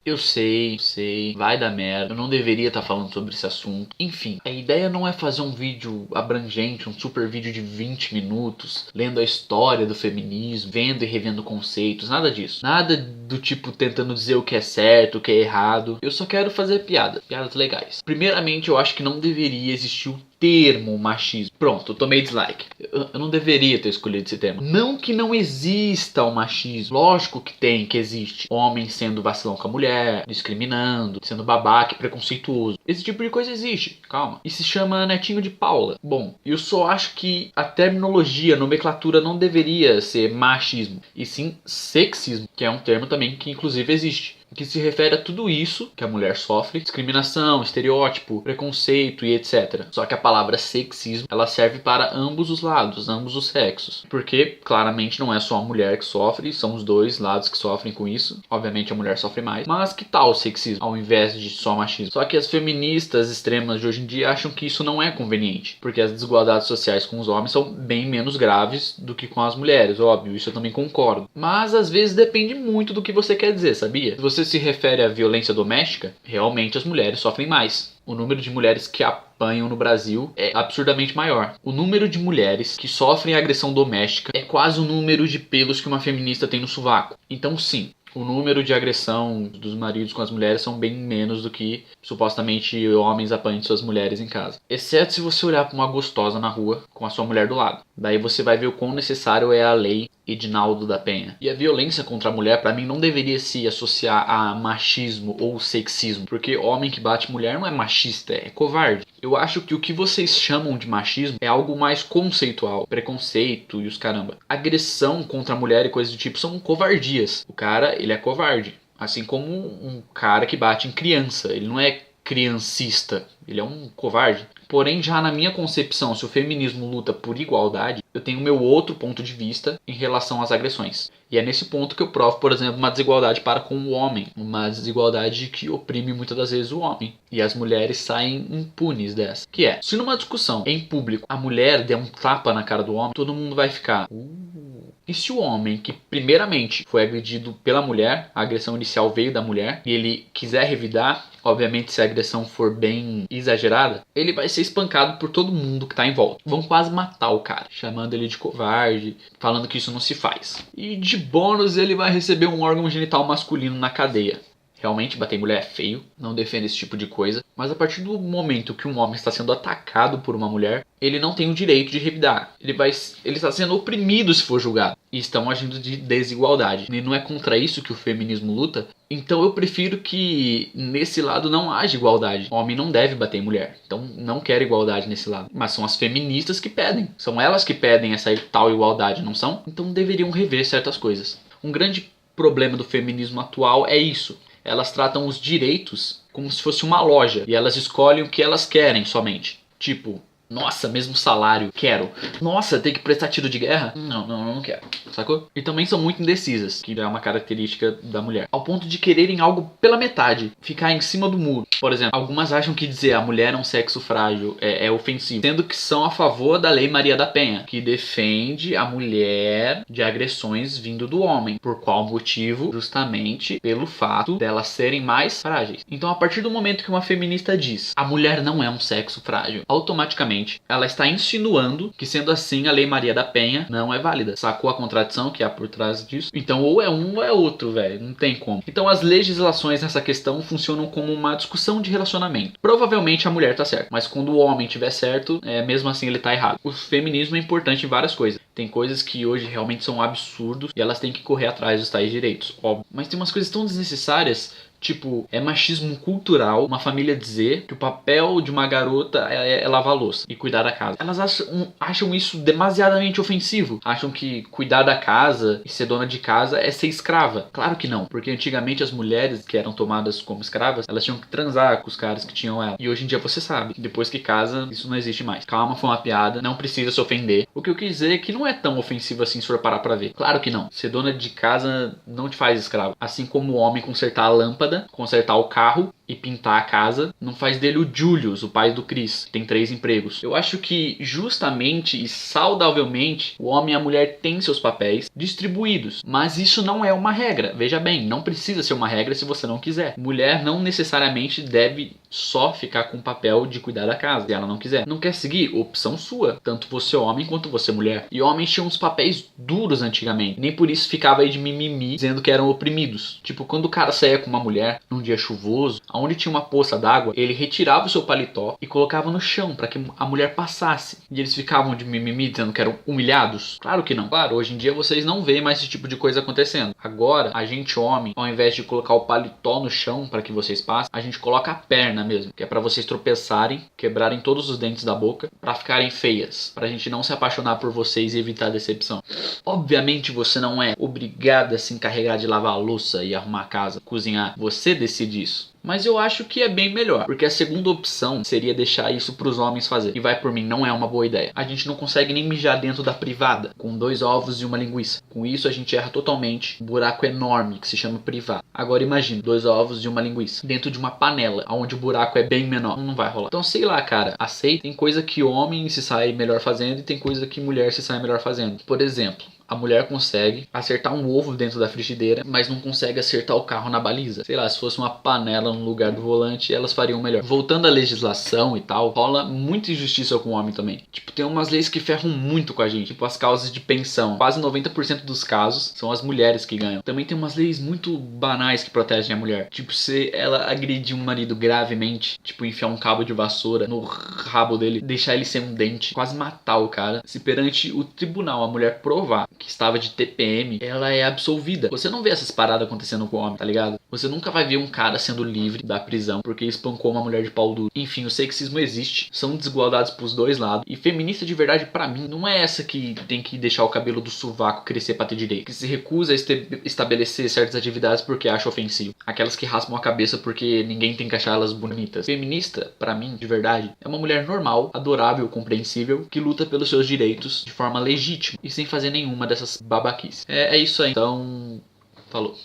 Eu sei, vai dar merda, eu não deveria estar falando sobre esse assunto. Enfim, a ideia não é fazer um vídeo abrangente, um super vídeo de 20 minutos, lendo a história do feminismo, vendo e revendo conceitos, nada disso. Nada do tipo tentando dizer o que é certo, o que é errado. Eu só quero fazer piadas legais. Primeiramente, eu acho que não deveria existir o termo machismo. Pronto, eu tomei dislike. Eu não deveria ter escolhido esse termo. Não que não exista o machismo. Lógico que tem, que existe. Homem sendo vacilão com a mulher, discriminando, sendo babaca e preconceituoso. Esse tipo de coisa existe, calma. E se chama netinho de Paula. Bom, eu só acho que a terminologia, a nomenclatura não deveria ser machismo, e sim sexismo, que é um termo também que inclusive existe, que se refere a tudo isso que a mulher sofre: discriminação, estereótipo, preconceito e etc. Só que a palavra sexismo, ela serve para ambos os lados, ambos os sexos. Porque claramente não é só a mulher que sofre, são os dois lados que sofrem com isso. Obviamente a mulher sofre mais. Mas que tal o sexismo ao invés de só machismo? Só que as feministas extremas de hoje em dia acham que isso não é conveniente, porque as desigualdades sociais com os homens são bem menos graves do que com as mulheres, óbvio, isso eu também concordo. Mas às vezes depende muito do que você quer dizer, sabia? Se você se refere à violência doméstica, realmente as mulheres sofrem mais. O número de mulheres que apanham no Brasil é absurdamente maior. O número de mulheres que sofrem agressão doméstica é quase o número de pelos que uma feminista tem no sovaco. Então sim, o número de agressão dos maridos com as mulheres são bem menos do que supostamente homens apanham de suas mulheres em casa. Exceto se você olhar para uma gostosa na rua com a sua mulher do lado. Daí você vai ver o quão necessário é a lei Edinaldo da Penha. E a violência contra a mulher, pra mim, não deveria se associar a machismo ou sexismo, porque homem que bate mulher não é machista, é covarde. Eu acho que o que vocês chamam de machismo é algo mais conceitual, preconceito e os caramba. Agressão contra a mulher e coisas do tipo são covardias. O cara, ele é covarde. Assim como um cara que bate em criança, ele não é criancista, ele é um covarde. Porém, já na minha concepção, se o feminismo luta por igualdade, eu tenho meu outro ponto de vista em relação às agressões. E é nesse ponto que eu provo, por exemplo, uma desigualdade para com o homem. Uma desigualdade que oprime muitas das vezes o homem. E as mulheres saem impunes dessa. Que é, se numa discussão em público a mulher der um tapa na cara do homem, todo mundo vai ficar... E se o homem que primeiramente foi agredido pela mulher, a agressão inicial veio da mulher, e ele quiser revidar, obviamente se a agressão for bem exagerada, ele vai ser espancado por todo mundo que tá em volta. Vão quase matar o cara, chamando ele de covarde, falando que isso não se faz. E de bônus ele vai receber um órgão genital masculino na cadeia. Realmente, bater em mulher é feio, não defendo esse tipo de coisa. Mas a partir do momento que um homem está sendo atacado por uma mulher, ele não tem o direito de revidar. Ele está sendo oprimido se for julgado. E estão agindo de desigualdade. E não é contra isso que o feminismo luta. Então eu prefiro que nesse lado não haja igualdade. O homem não deve bater em mulher. Então não quero igualdade nesse lado. Mas são as feministas que pedem. São elas que pedem essa tal igualdade, não são? Então deveriam rever certas coisas. Um grande problema do feminismo atual é isso. Elas tratam os direitos como se fosse uma loja. E elas escolhem o que elas querem somente. Tipo, nossa, mesmo salário, quero. Nossa, tem que prestar tiro de guerra? Não quero. Sacou? E também são muito indecisas, que é uma característica da mulher. Ao ponto de quererem algo pela metade. Ficar em cima do muro. Por exemplo, algumas acham que dizer a mulher é um sexo frágil é ofensivo. Sendo que são a favor da Lei Maria da Penha, que defende a mulher de agressões vindo do homem. Por qual motivo? Justamente pelo fato delas serem mais frágeis. Então, a partir do momento que uma feminista diz a mulher não é um sexo frágil, automaticamente ela está insinuando que, sendo assim, a Lei Maria da Penha não é válida. Sacou a contradição que há por trás disso? Então, ou é um ou é outro, velho. Não tem como. Então, as legislações nessa questão funcionam como uma discussão de relacionamento. Provavelmente a mulher tá certa, mas quando o homem tiver certo, mesmo assim ele tá errado. O feminismo é importante em várias coisas. Tem coisas que hoje realmente são absurdos e elas têm que correr atrás dos tais direitos, óbvio. Mas tem umas coisas tão desnecessárias. Tipo, é machismo cultural uma família dizer que o papel de uma garota é lavar louça e cuidar da casa. Elas acham isso demasiadamente ofensivo. Acham que cuidar da casa e ser dona de casa é ser escrava. Claro que não, porque antigamente as mulheres que eram tomadas como escravas, elas tinham que transar com os caras que tinham ela. E hoje em dia você sabe, depois que casa, isso não existe mais. Calma, foi uma piada, não precisa se ofender. O que eu quis dizer é que não é tão ofensivo assim se for parar pra ver. Claro que não. Ser dona de casa não te faz escravo. Assim como o homem consertar a lâmpada, consertar o carro, e pintar a casa não faz dele o Julius, o pai do Chris, que tem 3 empregos. Eu acho que justamente e saudavelmente o homem e a mulher têm seus papéis distribuídos, mas isso não é uma regra. Veja bem, não precisa ser uma regra se você não quiser. Mulher não necessariamente deve só ficar com o papel de cuidar da casa, se ela não quiser. Não quer seguir? Opção sua. Tanto você homem quanto você mulher. E homens tinham uns papéis duros antigamente. Nem por isso ficava aí de mimimi dizendo que eram oprimidos. Tipo, quando o cara saía com uma mulher num dia chuvoso, onde tinha uma poça d'água, ele retirava o seu paletó e colocava no chão para que a mulher passasse. E eles ficavam de mimimi dizendo que eram humilhados? Claro que não. Claro, hoje em dia vocês não veem mais esse tipo de coisa acontecendo. Agora, a gente homem, ao invés de colocar o paletó no chão para que vocês passem, a gente coloca a perna mesmo, que é para vocês tropeçarem, quebrarem todos os dentes da boca, para ficarem feias, pra gente não se apaixonar por vocês e evitar a decepção. Obviamente você não é obrigada a se encarregar de lavar a louça e arrumar a casa, cozinhar. Você decide isso. Mas eu acho que é bem melhor, porque a segunda opção seria deixar isso pros homens fazer. E vai por mim, não é uma boa ideia. A gente não consegue nem mijar dentro da privada, com 2 ovos e uma linguiça. Com isso a gente erra totalmente um buraco enorme que se chama privada. Agora imagine, 2 ovos e uma linguiça dentro de uma panela, onde o buraco é bem menor. Não vai rolar. Então sei lá, cara, aceita. Tem coisa que homem se sai melhor fazendo e tem coisa que mulher se sai melhor fazendo. Por exemplo, a mulher consegue acertar um ovo dentro da frigideira, mas não consegue acertar o carro na baliza. Sei lá, se fosse uma panela no lugar do volante, elas fariam melhor. Voltando à legislação e tal, rola muita injustiça com o homem também. Tipo, tem umas leis que ferram muito com a gente. Tipo, as causas de pensão. Quase 90% dos casos são as mulheres que ganham. Também tem umas leis muito banais que protegem a mulher. Tipo, se ela agredir um marido gravemente, tipo, enfiar um cabo de vassoura no rabo dele, deixar ele sem um dente, quase matar o cara. Se perante o tribunal a mulher provar que estava de TPM, ela é absolvida. Você não vê essas paradas acontecendo com o homem, tá ligado? Você nunca vai ver um cara sendo livre da prisão porque espancou uma mulher de pau duro. Enfim, o sexismo existe, são desigualdades pros dois lados. E feminista de verdade, pra mim, não é essa que tem que deixar o cabelo do sovaco crescer pra ter direito, que se recusa a estabelecer certas atividades porque acha ofensivo. Aquelas que raspam a cabeça porque ninguém tem que achar elas bonitas. Feminista, pra mim, de verdade, é uma mulher normal, adorável, compreensível, que luta pelos seus direitos de forma legítima e sem fazer nenhuma dessas babaquices. É isso aí. Então, falou.